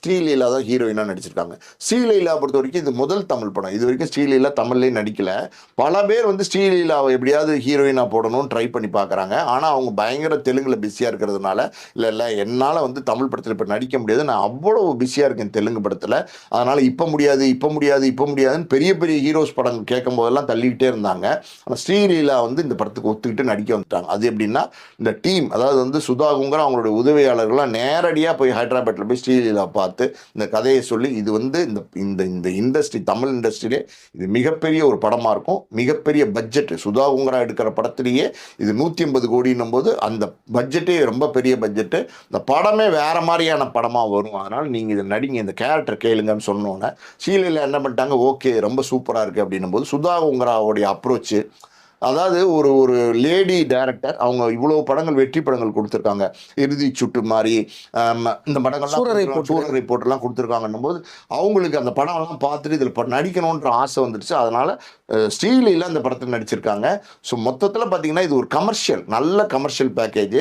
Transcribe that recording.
ஸ்ரீலீலா தான் ஹீரோயினா நடிச்சிருக்காங்க. ஸ்ரீலீலா பொறுத்த வரைக்கும் இது முதல் தமிழ் படம். இது வரைக்கும் ஸ்ரீலீலா தமிழ்லயே நடிக்கல. பல பேர் வந்து ஸ்ரீலீலாவை எப்படியாவது ஹீரோயினா போடணும்னு ட்ரை பண்ணி பார்க்குறாங்க. ஆனா அவங்க பயங்கர தெலுங்குல பிஸியா இருக்கிறதுனால, இல்ல என்னால வந்து தமிழ் படத்துல இப்ப நடிக்க முடியாது. நான் அவ்வளவு பிஸியா இருக்கேன் தெலுங்கு படத்துல. அதனால இப்ப முடியாது, இப்ப முடியாது, இப்ப முடியாதுன்னு பெரிய பெரிய ஹீரோஸ் படம் கேட்கும்போதெல்லாம் தள்ளிக்கிட்டே இருந்தாங்க. ஆனா ஸ்ரீலீலா வந்து இந்த படத்துக்கு ஒத்துக்கிட்டு நடிக்க வந்துட்டாங்க. அது எப்படின்னா, இந்த டீம் அதாவது வந்து சுதா குங்கர் அவங்களுடைய உதவியாளர்கள்லாம் நேரடியா போய் ஹைதராபாத்ல போய் ஸ்ரீலீலா பார்த்து இந்த கதையை சொல்லி இது வந்து இந்த இந்த இந்த இண்டஸ்ட்ரி தமிழ் இண்டஸ்ட்ரியிலே இது மிகப்பெரிய ஒரு படமா இருக்கும். மிகப்பெரிய பட்ஜெட் சுதா உங்கரா எடுக்கிற படத்திலேயே இது 150 கோடின்னும் போது அந்த பட்ஜெட்டே ரொம்ப பெரிய பட்ஜெட்டு. இந்த படமே வேற மாதிரியான படமா வரும். அதனால நீங்க இதை நடிங்க, இந்த கேரக்டர் கேளுங்கன்னு சொன்னோன்னே சீலையில் என்ன பண்ணிட்டாங்க, ஓகே ரொம்ப சூப்பரா இருக்கு அப்படின்னும் போது சுதா உங்கராவுடைய அப்ரோச்சு, அதாவது ஒரு ஒரு லேடி டைரக்டர் அவங்க இவ்வளவு படங்கள் வெற்றி படங்கள் கொடுத்துருக்காங்க. இறுதி சுட்டு மாதிரி இந்த படங்கள்லாம் சூரரை போட்டு சூரரை ரிப்போர்ட்லாம் கொடுத்துருக்காங்கன்னும் போது அவங்களுக்கு அந்த படம்லாம் பார்த்துட்டு இதில் நடிக்கணுன்ற ஆசை வந்துடுச்சு. அதனால ஸ்ரீலீலா அந்த படத்தில் நடிச்சிருக்காங்க. ஸோ மொத்தத்தில் பார்த்தீங்கன்னா இது ஒரு கமர்ஷியல் நல்ல கமர்ஷியல் பேக்கேஜ்.